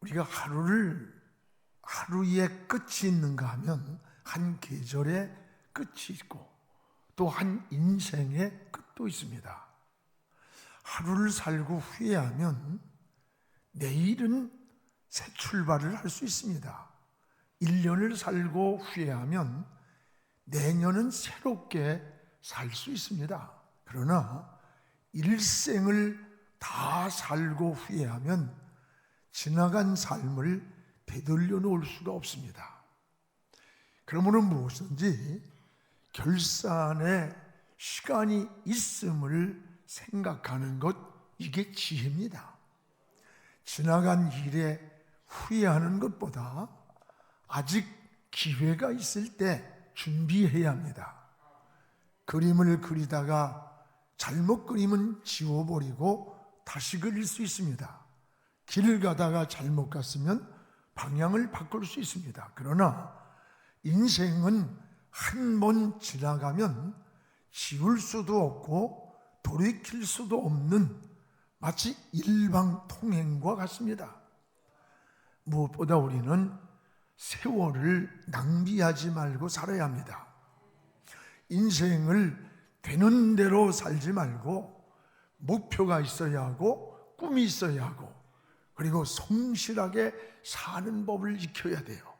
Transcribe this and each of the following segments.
우리가 하루에 끝이 있는가 하면 한 계절의 끝이 있고 또 한 인생의 끝도 있습니다. 하루를 살고 후회하면 내일은 새 출발을 할 수 있습니다. 1년을 살고 후회하면 내년은 새롭게 살 수 있습니다. 그러나 일생을 다 살고 후회하면 지나간 삶을 되돌려 놓을 수가 없습니다. 그러므로 무엇인지 결산에 시간이 있음을 생각하는 것, 이게 지혜입니다. 지나간 일에 후회하는 것보다 아직 기회가 있을 때 준비해야 합니다. 그림을 그리다가 잘못 그림은 지워버리고 다시 그릴 수 있습니다. 길을 가다가 잘못 갔으면 방향을 바꿀 수 있습니다. 그러나 인생은 한 번 지나가면 지울 수도 없고 돌이킬 수도 없는 마치 일방통행과 같습니다. 무엇보다 우리는 세월을 낭비하지 말고 살아야 합니다. 인생을 되는 대로 살지 말고 목표가 있어야 하고 꿈이 있어야 하고 그리고 성실하게 사는 법을 익혀야 돼요.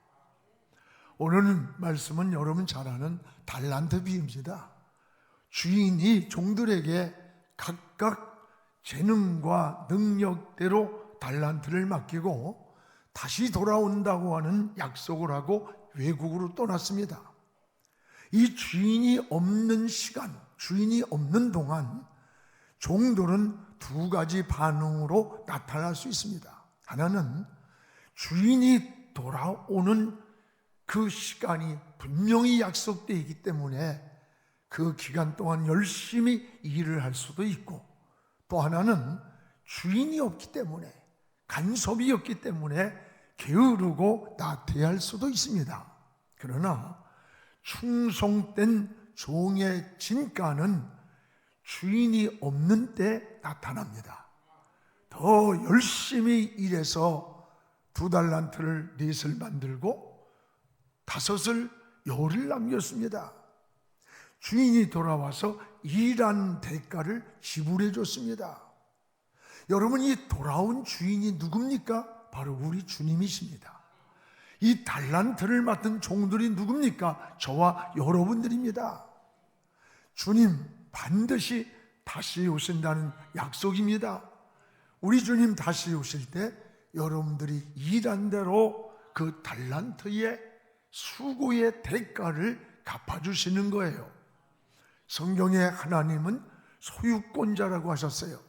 오늘 말씀은 여러분 잘 아는 달란트 비유입니다. 주인이 종들에게 각각 재능과 능력대로 달란트를 맡기고 다시 돌아온다고 하는 약속을 하고 외국으로 떠났습니다. 이 주인이 없는 시간, 주인이 없는 동안 종들은 두 가지 반응으로 나타날 수 있습니다. 하나는 주인이 돌아오는 그 시간이 분명히 약속되어 있기 때문에 그 기간 동안 열심히 일을 할 수도 있고, 또 하나는 주인이 없기 때문에, 간섭이 없기 때문에 게으르고 나태할 수도 있습니다. 그러나 충성된 종의 진가는 주인이 없는 때 나타납니다. 더 열심히 일해서 2달란트를 넷을 만들고 5을 열을 남겼습니다. 주인이 돌아와서 일한 대가를 지불해 줬습니다. 여러분, 이 돌아온 주인이 누굽니까? 바로 우리 주님이십니다. 이 달란트를 맡은 종들이 누굽니까? 저와 여러분들입니다. 주님 반드시 다시 오신다는 약속입니다. 우리 주님 다시 오실 때 여러분들이 일한 대로 그 달란트의 수고의 대가를 갚아주시는 거예요. 성경에 하나님은 소유권자라고 하셨어요.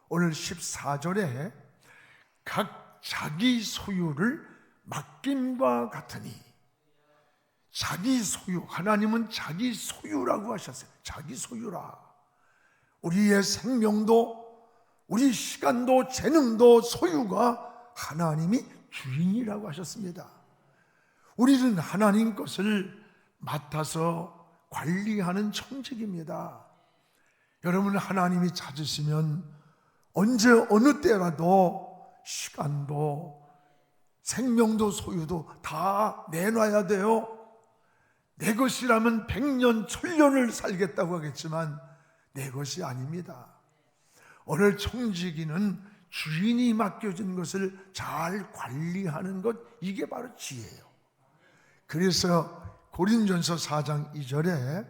오늘 14절에 각 자기 소유를 맡김과 같으니, 자기 소유, 하나님은 자기 소유라고 하셨어요. 자기 소유라. 우리의 생명도 우리 시간도 재능도 소유가 하나님이 주인이라고 하셨습니다. 우리는 하나님 것을 맡아서 관리하는 청직입니다. 여러분, 하나님이 찾으시면 언제 어느 때라도 시간도 생명도 소유도 다 내놔야 돼요. 내 것이라면 100년, 1000년을 살겠다고 하겠지만 내 것이 아닙니다. 오늘 청지기는 주인이 맡겨진 것을 잘 관리하는 것, 이게 바로 지혜예요. 그래서 고린전서 4장 2절에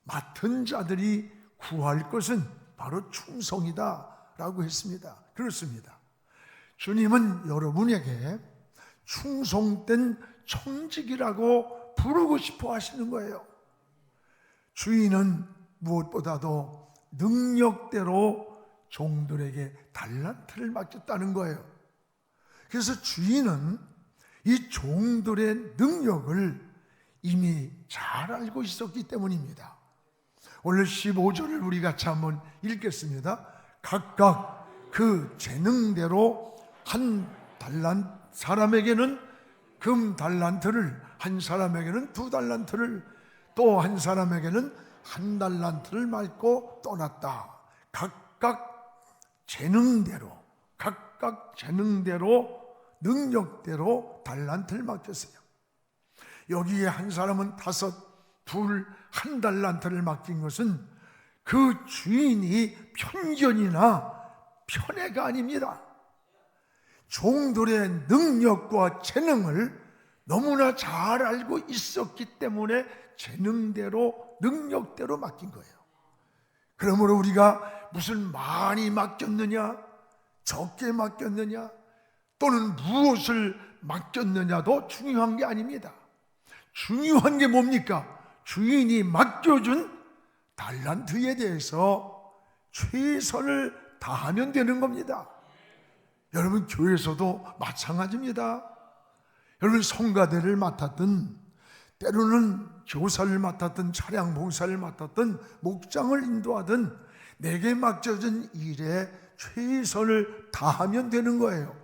맡은 자들이 구할 것은 바로 충성이다 라고 했습니다. 그렇습니다. 주님은 여러분에게 충성된 청직이라고 부르고 싶어 하시는 거예요. 주인은 무엇보다도 능력대로 종들에게 달란트를 맡겼다는 거예요. 그래서 주인은 이 종들의 능력을 이미 잘 알고 있었기 때문입니다. 오늘 15절을 우리 같이 한번 읽겠습니다. 각각 그 재능대로 한 달란트, 사람에게는 금 달란트를, 한 사람에게는 2달란트를, 또 한 사람에게는 1달란트를 맡고 떠났다. 각각 재능대로 능력대로 달란트를 맡겼어요. 여기에 한 사람은 5, 2, 1달란트를 맡긴 것은 그 주인이 편견이나 편애가 아닙니다. 종들의 능력과 재능을 너무나 잘 알고 있었기 때문에 재능대로 능력대로 맡긴 거예요. 그러므로 우리가 무슨 많이 맡겼느냐, 적게 맡겼느냐, 또는 무엇을 맡겼느냐도 중요한 게 아닙니다. 중요한 게 뭡니까? 주인이 맡겨준 달란트에 대해서 최선을 다하면 되는 겁니다. 여러분, 교회에서도 마찬가지입니다. 여러분, 성가대를 맡았든, 때로는 교사를 맡았든, 차량 봉사를 맡았든, 목장을 인도하든, 내게 맡겨진 일에 최선을 다하면 되는 거예요.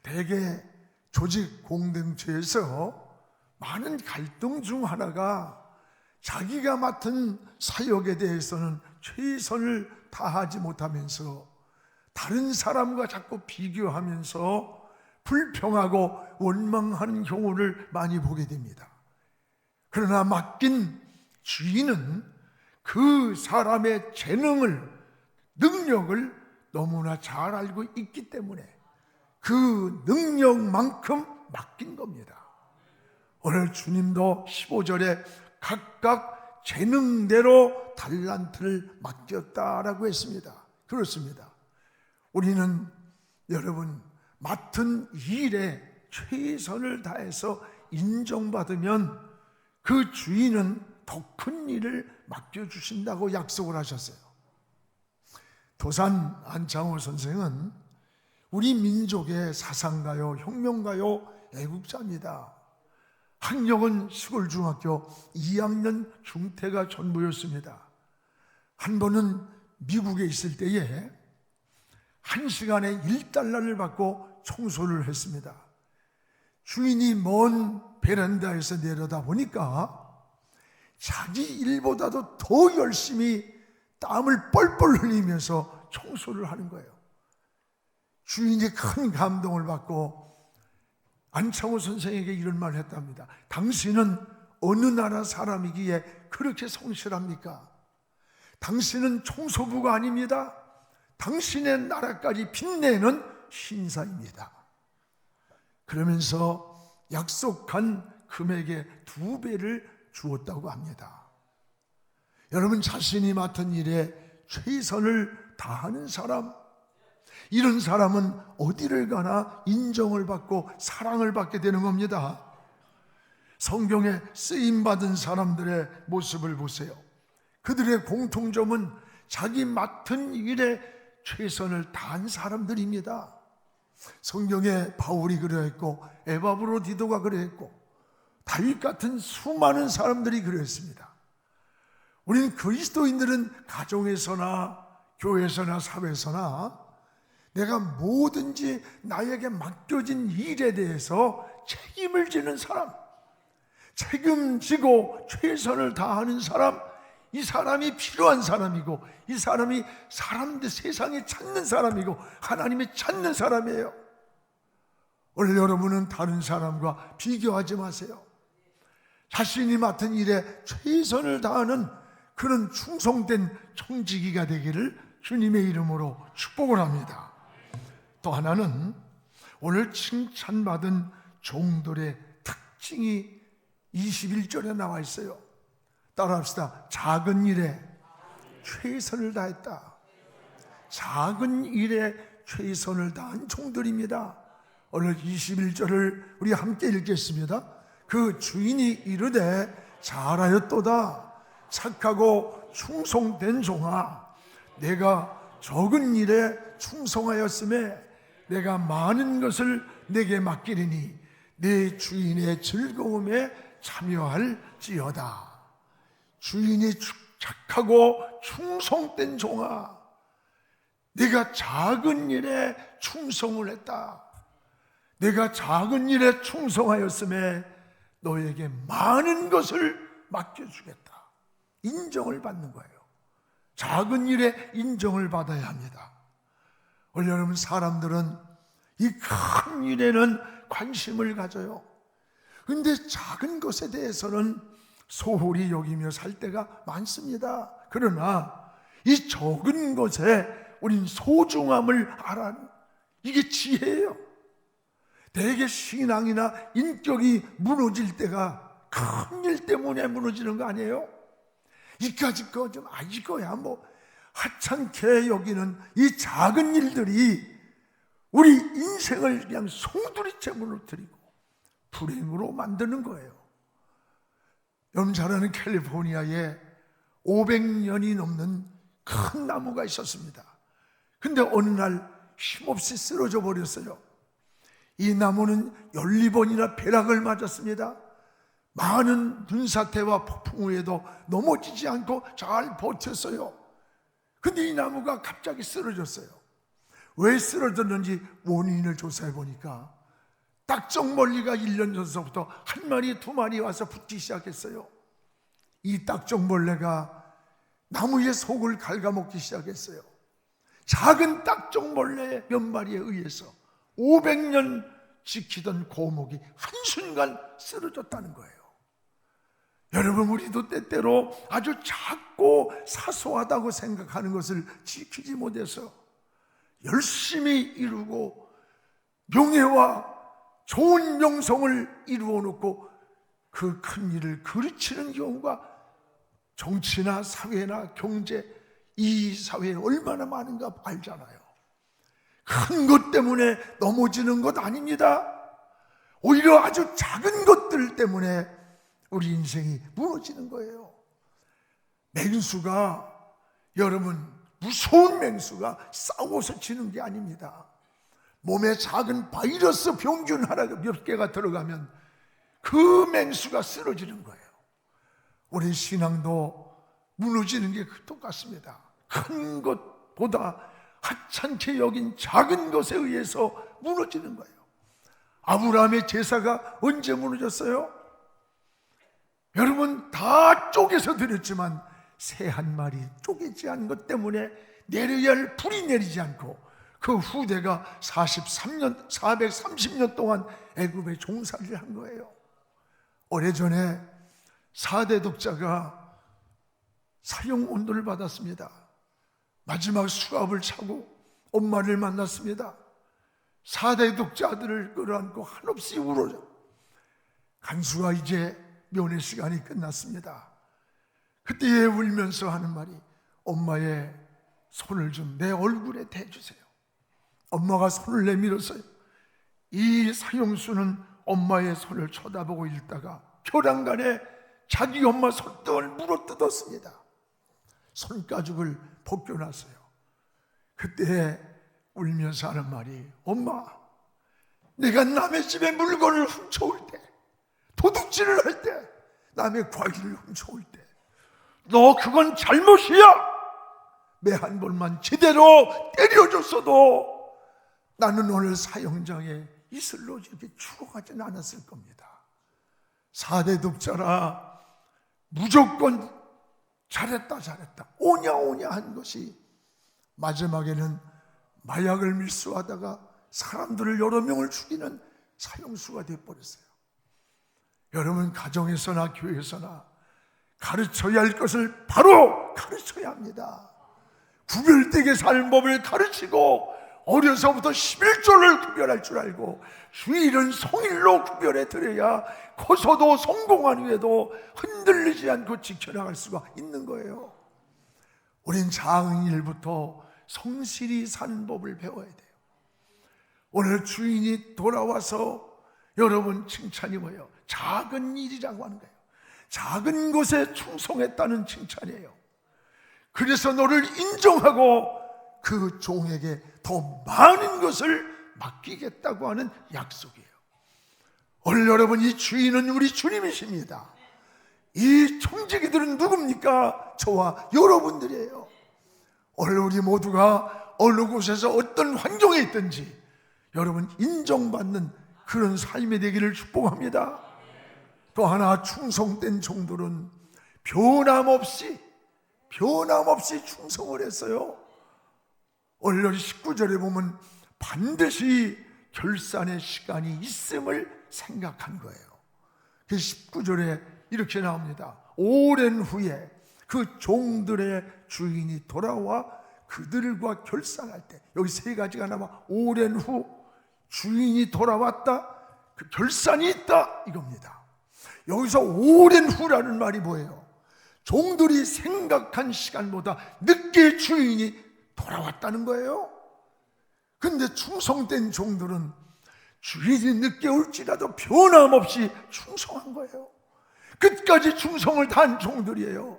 대개 조직 공동체에서 많은 갈등 중 하나가 자기가 맡은 사역에 대해서는 최선을 다하지 못하면서 다른 사람과 자꾸 비교하면서 불평하고 원망하는 경우를 많이 보게 됩니다. 그러나 맡긴 주인은 그 사람의 재능을, 능력을 너무나 잘 알고 있기 때문에 그 능력만큼 맡긴 겁니다. 오늘 주님도 15절에 각각 재능대로 달란트를 맡겼다라고 했습니다. 그렇습니다. 우리는 여러분 맡은 일에 최선을 다해서 인정받으면 그 주인은 더 큰 일을 맡겨주신다고 약속을 하셨어요. 도산 안창호 선생은 우리 민족의 사상가요, 혁명가요, 애국자입니다. 학력은 시골 중학교 2학년 중퇴가 전부였습니다. 한 번은 미국에 있을 때에 1시간에 $1를 받고 청소를 했습니다. 주인이 먼 베란다에서 내려다 보니까 자기 일보다도 더 열심히 땀을 뻘뻘 흘리면서 청소를 하는 거예요. 주인이 큰 감동을 받고 안창호 선생에게 이런 말을 했답니다. 당신은 어느 나라 사람이기에 그렇게 성실합니까? 당신은 청소부가 아닙니다. 당신의 나라까지 빛내는 신사입니다. 그러면서 약속한 금액의 2배를 주었다고 합니다. 여러분, 자신이 맡은 일에 최선을 다하는 사람, 이런 사람은 어디를 가나 인정을 받고 사랑을 받게 되는 겁니다. 성경에 쓰임받은 사람들의 모습을 보세요. 그들의 공통점은 자기 맡은 일에 최선을 다한 사람들입니다. 성경에 바울이 그러했고 에바브로디도가 그러했고 다윗 같은 수많은 사람들이 그러했습니다. 우리는 그리스도인들은 가정에서나 교회에서나 사회에서나 내가 뭐든지 나에게 맡겨진 일에 대해서 책임을 지는 사람, 책임지고 최선을 다하는 사람, 이 사람이 필요한 사람이고 이 사람이 사람들 세상에 찾는 사람이고 하나님이 찾는 사람이에요. 오늘 여러분은 다른 사람과 비교하지 마세요. 자신이 맡은 일에 최선을 다하는 그런 충성된 청지기가 되기를 주님의 이름으로 축복을 합니다. 또 하나는 오늘 칭찬받은 종들의 특징이 21절에 나와 있어요. 따라합시다. 작은 일에 최선을 다했다. 작은 일에 최선을 다한 종들입니다. 오늘 21절을 우리 함께 읽겠습니다. 그 주인이 이르되 잘하였도다. 착하고 충성된 종아, 내가 적은 일에 충성하였음에 내가 많은 것을 내게 맡기리니 내 주인의 즐거움에 참여할지어다. 주인이 착하고 충성된 종아, 내가 작은 일에 충성을 했다. 내가 작은 일에 충성하였음에 너에게 많은 것을 맡겨주겠다. 인정을 받는 거예요. 작은 일에 인정을 받아야 합니다. 오늘 여러분, 사람들은 이 큰 일에는 관심을 가져요. 근데 작은 것에 대해서는 소홀히 여기며 살 때가 많습니다. 그러나 이 적은 것에 우린 소중함을 알아는, 이게 지혜예요. 대개 신앙이나 인격이 무너질 때가 큰 일 때문에 무너지는 거 아니에요? 이까짓 거 좀 이거야 뭐 하찮게 여기는 이 작은 일들이 우리 인생을 그냥 송두리째 무너뜨리고 불행으로 만드는 거예요. 여러분 잘 아는 캘리포니아에 500년이 넘는 큰 나무가 있었습니다. 근데 어느 날 힘없이 쓰러져 버렸어요. 이 나무는 12번이나 벼락을 맞았습니다. 많은 눈사태와 폭풍 후에도 넘어지지 않고 잘 버텼어요. 근데 이 나무가 갑자기 쓰러졌어요. 왜 쓰러졌는지 원인을 조사해 보니까 딱정벌레가 1년 전서부터 한 마리, 두 마리 와서 붙기 시작했어요. 이 딱정벌레가 나무의 속을 갉아먹기 시작했어요. 작은 딱정벌레 몇 마리에 의해서 500년 지키던 고목이 한순간 쓰러졌다는 거예요. 여러분, 우리도 때때로 아주 작고 사소하다고 생각하는 것을 지키지 못해서 열심히 이루고 명예와 좋은 명성을 이루어 놓고 그 큰 일을 그르치는 경우가 정치나 사회나 경제, 이 사회에 얼마나 많은가 알잖아요. 큰 것 때문에 넘어지는 것 아닙니다. 오히려 아주 작은 것들 때문에 우리 인생이 무너지는 거예요. 맹수가, 여러분, 무서운 맹수가 싸워서 지는 게 아닙니다. 몸에 작은 바이러스 병균 하나 몇 개가 들어가면 그 맹수가 쓰러지는 거예요. 우리 신앙도 무너지는 게 똑같습니다. 큰 것보다 하찮게 여긴 작은 것에 의해서 무너지는 거예요. 아브라함의 제사가 언제 무너졌어요? 여러분, 다 쪼개서 드렸지만 새 한 마리 쪼개지 않은 것 때문에 내려야 할 불이 내리지 않고 그 후대가 430년 동안 애굽에 종살이를 한 거예요. 오래전에 4대 독자가 사형 온도를 받았습니다. 마지막 수갑을 차고 엄마를 만났습니다. 4대 독자들을 끌어안고 한없이 울어요. 간수가 이제 면회 시간이 끝났습니다. 그때에 울면서 하는 말이, 엄마의 손을 좀 내 얼굴에 대주세요. 엄마가 손을 내밀었어요. 이 사형수는 엄마의 손을 쳐다보고 있다가 교량간에 자기 엄마 손등을 물어뜯었습니다. 손가죽을 벗겨놨어요. 그때 울면서 하는 말이, 엄마, 내가 남의 집에 물건을 훔쳐올 때, 도둑질을 할 때, 남의 과일을 훔쳐올 때, 너 그건 잘못이야! 매 한 번만 제대로 때려줬어도 나는 오늘 사형장에 이슬로 이렇게 죽어가지는 않았을 겁니다. 4대 독자라 무조건 잘했다 오냐 한 것이 마지막에는 마약을 밀수하다가 사람들을 여러 명을 죽이는 사형수가 되어버렸어요. 여러분, 가정에서나 교회에서나 가르쳐야 할 것을 바로 가르쳐야 합니다. 구별되게 사는 법을 가르치고 어려서부터 11조를 구별할 줄 알고 주일은 성일로 구별해 드려야 커서도 성공한 후에도 흔들리지 않고 지켜나갈 수가 있는 거예요. 우린 작은 일부터 성실히 사는 법을 배워야 돼요. 오늘 주인이 돌아와서 여러분 칭찬이 뭐예요? 작은 일이라고 하는 거예요. 작은 것에 충성했다는 칭찬이에요. 그래서 너를 인정하고 그 종에게 더 많은 것을 맡기겠다고 하는 약속이에요. 오늘 여러분, 이 주인은 우리 주님이십니다. 이 청지기들은 누굽니까? 저와 여러분들이에요. 오늘 우리 모두가 어느 곳에서 어떤 환경에 있든지 여러분 인정받는 그런 삶이 되기를 축복합니다. 또 하나, 충성된 종들은 변함없이 충성을 했어요. 오늘 19절에 보면 반드시 결산의 시간이 있음을 생각한 거예요. 그 19절에 이렇게 나옵니다. 오랜 후에 그 종들의 주인이 돌아와 그들과 결산할 때, 여기 세 가지가 나와. 오랜 후, 주인이 돌아왔다, 그 결산이 있다, 이겁니다. 여기서 오랜 후라는 말이 뭐예요? 종들이 생각한 시간보다 늦게 주인이 돌아왔다는 거예요. 근데 충성된 종들은 주인이 늦게 올지라도 변함없이 충성한 거예요. 끝까지 충성을 다한 종들이에요.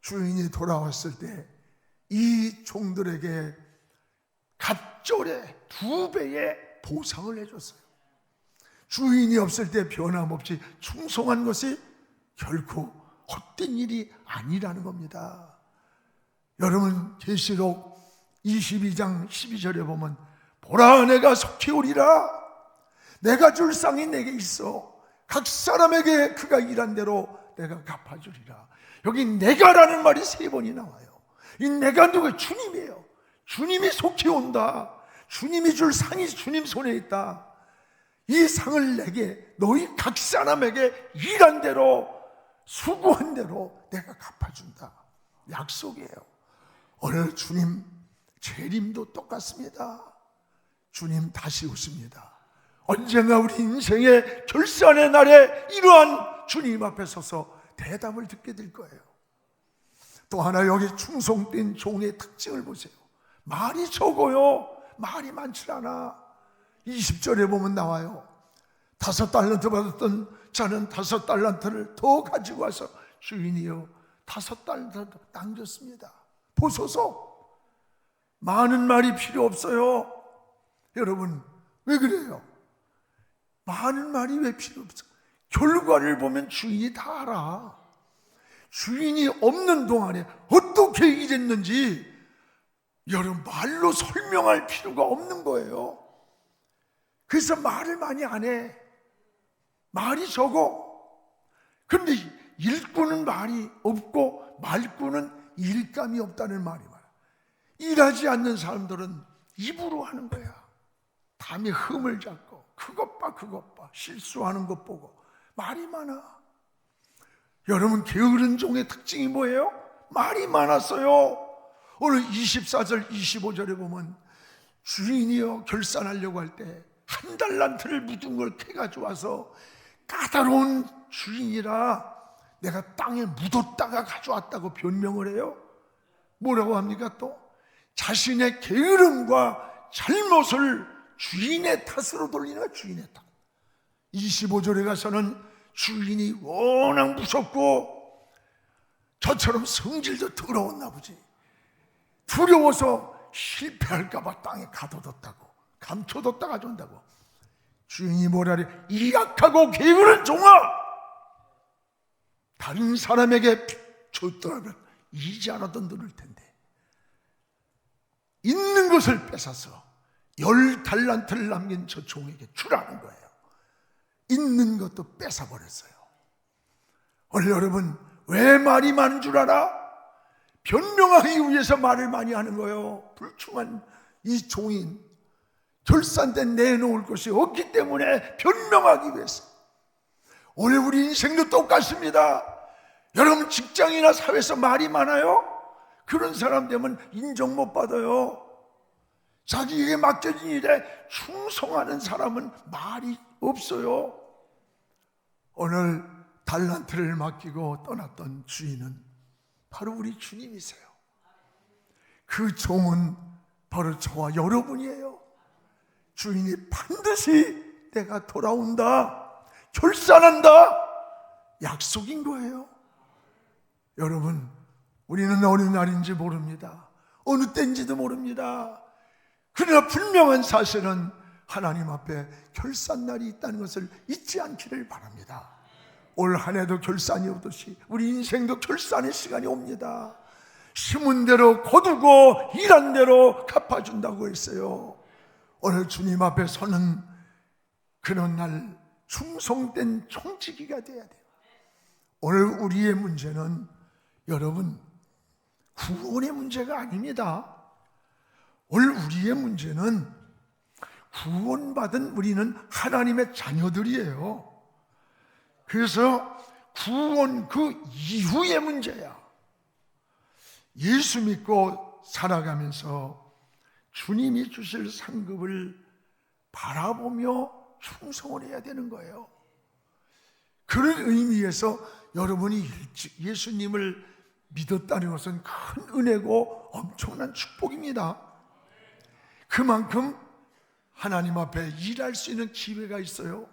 주인이 돌아왔을 때 이 종들에게 갑절의 2배의 보상을 해줬어요. 주인이 없을 때 변함없이 충성한 것이 결코 헛된 일이 아니라는 겁니다. 여러분, 계시록 22장 12절에 보면 보라, 내가 속히 오리라. 내가 줄 쌍이 내게 있어. 각 사람에게 그가 일한 대로 내가 갚아주리라. 여기 내가라는 말이 3번이 나와요. 이 내가 누구예요? 주님이에요. 주님이 속히 온다. 주님이 줄 상이 주님 손에 있다. 이 상을 내게, 너희 각 사람에게 일한 대로, 수고한 대로 내가 갚아준다. 약속이에요. 오늘 주님 재림도 똑같습니다. 주님 다시 오십니다. 언젠가 우리 인생의 결산의 날에 이러한 주님 앞에 서서 대답을 듣게 될 거예요. 또 하나, 여기 충성된 종의 특징을 보세요. 말이 적어요. 말이 많지 않아. 20절에 보면 나와요. 5달란트 받았던 자는 5달란트를 더 가지고 와서 주인이여 5달란트 남겼습니다. 보소서. 많은 말이 필요 없어요. 여러분, 왜 그래요? 많은 말이 왜 필요 없어? 결과를 보면 주인이 다 알아. 주인이 없는 동안에 어떻게 일했는지 여러분, 말로 설명할 필요가 없는 거예요. 그래서 말을 많이 안 해. 말이 적어. 그런데 일꾼은 말이 없고 말꾼은 일감이 없다는 말이 많아. 일하지 않는 사람들은 입으로 하는 거야. 담에 흠을 잡고 그것 봐 실수하는 것 보고 말이 많아. 여러분, 게으른 종의 특징이 뭐예요? 말이 많았어요. 오늘 24절 25절에 보면 주인이여 결산하려고 할 때 1달란트를 묻은 걸 캐가지고 와서 까다로운 주인이라 내가 땅에 묻었다가 가져왔다고 변명을 해요. 뭐라고 합니까? 또 자신의 게으름과 잘못을 주인의 탓으로 돌리는 거야. 주인의 탓. 25절에 가서는 주인이 워낙 무섭고 저처럼 성질도 더러웠나 보지. 두려워서 실패할까봐 땅에 가둬뒀다고, 감춰뒀다 가져온다고. 주인이 뭐라래? 이 약하고 게으른 종아, 다른 사람에게 줬더라면 이지 않아도 늘을 텐데 있는 것을 뺏어서 10달란트를 남긴 저 종에게 주라는 거예요. 있는 것도 뺏어버렸어요. 오늘 여러분, 왜 말이 많은 줄 알아? 변명하기 위해서 말을 많이 하는 거예요. 불충한 이 종인, 결산된 내놓을 것이 없기 때문에 변명하기 위해서. 오늘 우리 인생도 똑같습니다. 여러분, 직장이나 사회에서 말이 많아요? 그런 사람 되면 인정 못 받아요. 자기에게 맡겨진 일에 충성하는 사람은 말이 없어요. 오늘 달란트를 맡기고 떠났던 주인은 바로 우리 주님이세요. 그 종은 바로 저와 여러분이에요. 주인이 반드시 내가 돌아온다, 결산한다, 약속인 거예요. 여러분, 우리는 어느 날인지 모릅니다. 어느 때인지도 모릅니다. 그러나 분명한 사실은 하나님 앞에 결산날이 있다는 것을 잊지 않기를 바랍니다. 올 한 해도 결산이 오듯이 우리 인생도 결산의 시간이 옵니다. 심은 대로 거두고 일한 대로 갚아준다고 했어요. 오늘 주님 앞에 서는 그런 날 충성된 총지기가 돼야 돼요. 오늘 우리의 문제는 여러분 구원의 문제가 아닙니다. 오늘 우리의 문제는 구원받은 우리는 하나님의 자녀들이에요. 그래서 구원 그 이후의 문제야. 예수 믿고 살아가면서 주님이 주실 상급을 바라보며 충성을 해야 되는 거예요. 그런 의미에서 여러분이 일찍 예수님을 믿었다는 것은 큰 은혜고 엄청난 축복입니다. 그만큼 하나님 앞에 일할 수 있는 기회가 있어요.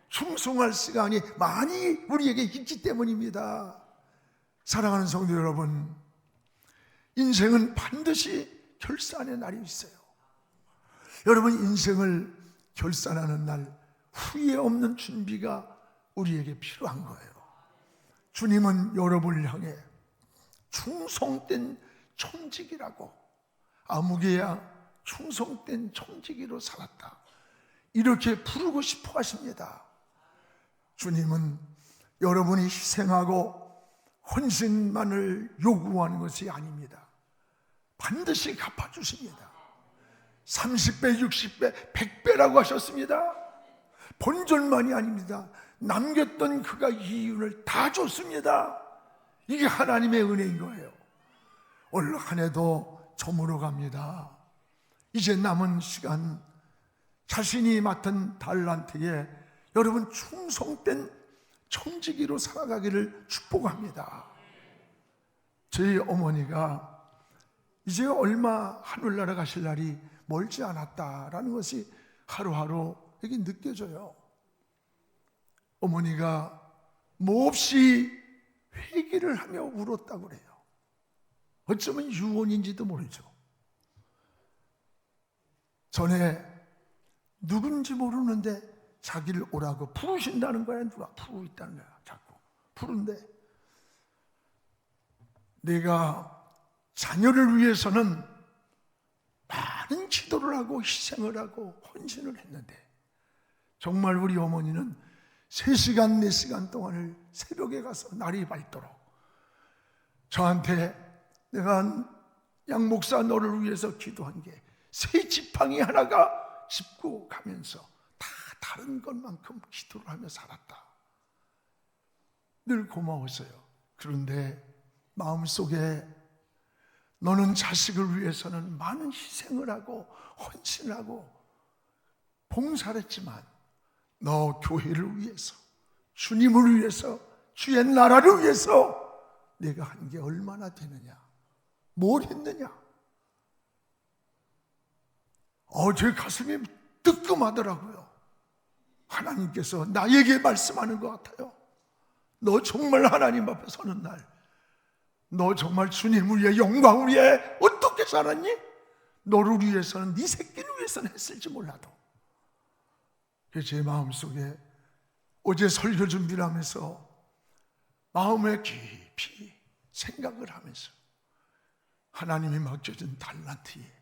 충성할 시간이 많이 우리에게 있기 때문입니다. 사랑하는 성도 여러분, 인생은 반드시 결산의 날이 있어요. 여러분, 인생을 결산하는 날, 후회 없는 준비가 우리에게 필요한 거예요. 주님은 여러분을 향해 충성된 청지기라고, 아무개야 충성된 청지기로 살았다, 이렇게 부르고 싶어 하십니다. 주님은 여러분이 희생하고 헌신만을 요구하는 것이 아닙니다. 반드시 갚아주십니다. 30배, 60배, 100배라고 하셨습니다. 본전만이 아닙니다. 남겼던 그가 이윤을 다 줬습니다. 이게 하나님의 은혜인 거예요. 올 한 해도 저물어 갑니다. 이제 남은 시간 자신이 맡은 달란트에 여러분 충성된 청지기로 살아가기를 축복합니다. 저희 어머니가 이제 얼마 하늘나라 가실 날이 멀지 않았다라는 것이 하루하루 여기 느껴져요. 어머니가 몹시 회개를 하며 울었다고 그래요. 어쩌면 유언인지도 모르죠. 전에 누군지 모르는데 자기를 오라고 부르신다는 거야. 누가 부르고 있다는 거야. 자꾸 부른데, 내가 자녀를 위해서는 많은 기도를 하고 희생을 하고 헌신을 했는데, 정말 우리 어머니는 3시간 4시간 동안을 새벽에 가서 날이 밝도록 저한테, 내가 양 목사 너를 위해서 기도한 게 새 지팡이 하나가 짚고 가면서 다 다른 것만큼 기도를 하며 살았다. 늘 고마웠어요. 그런데 마음속에 너는 자식을 위해서는 많은 희생을 하고 헌신하고 봉사를 했지만 너 교회를 위해서, 주님을 위해서, 주의 나라를 위해서 내가 한 게 얼마나 되느냐, 뭘 했느냐. 제 가슴이 뜨끔하더라고요. 하나님께서 나에게 말씀하는 것 같아요. 너 정말 하나님 앞에 서는 날, 너 정말 주님을 위해, 영광을 위해 어떻게 살았니? 너를 위해서는, 네 새끼를 위해서는 했을지 몰라도. 그래서 제 마음속에 어제 설교 준비를 하면서 마음에 깊이 생각을 하면서 하나님이 맡겨준 달란트에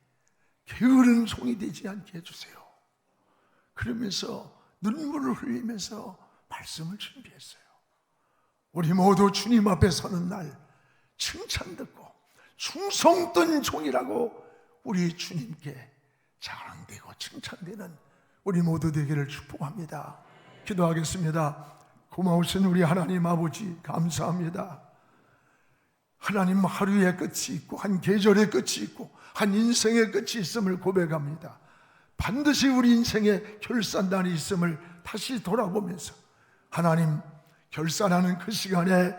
게으른 종이 되지 않게 해주세요. 그러면서 눈물을 흘리면서 말씀을 준비했어요. 우리 모두 주님 앞에 서는 날 칭찬 듣고 충성된 종이라고 우리 주님께 자랑되고 칭찬되는 우리 모두 되기를 축복합니다. 기도하겠습니다. 고마우신 우리 하나님 아버지, 감사합니다. 하나님, 하루의 끝이 있고 한 계절의 끝이 있고 한 인생의 끝이 있음을 고백합니다. 반드시 우리 인생에 결산단이 있음을 다시 돌아보면서 하나님, 결산하는 그 시간에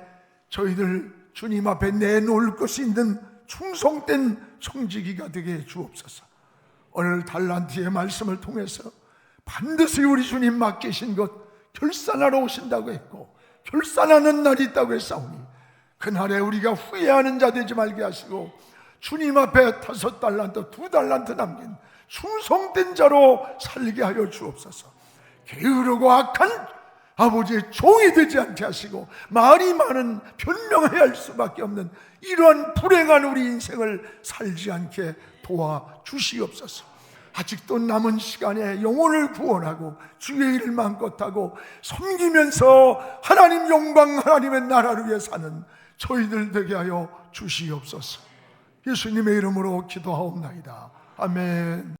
저희들 주님 앞에 내놓을 것이 있는 충성된 청지기가 되게 해 주옵소서. 오늘 달란트의 말씀을 통해서 반드시 우리 주님 맡기신 것 결산하러 오신다고 했고 결산하는 날이 있다고 했사오니 그날에 우리가 후회하는 자 되지 말게 하시고 주님 앞에 5달란트, 2달란트 남긴 충성된 자로 살게 하여 주옵소서. 게으르고 악한 아버지의 종이 되지 않게 하시고 말이 많은, 변명해야 할 수밖에 없는 이러한 불행한 우리 인생을 살지 않게 도와주시옵소서. 아직도 남은 시간에 영혼을 구원하고 주의 일을 마음껏 하고 섬기면서 하나님 영광, 하나님의 나라를 위해 사는 저희들 되게 하여 주시옵소서. 예수님의 이름으로 기도하옵나이다. 아멘.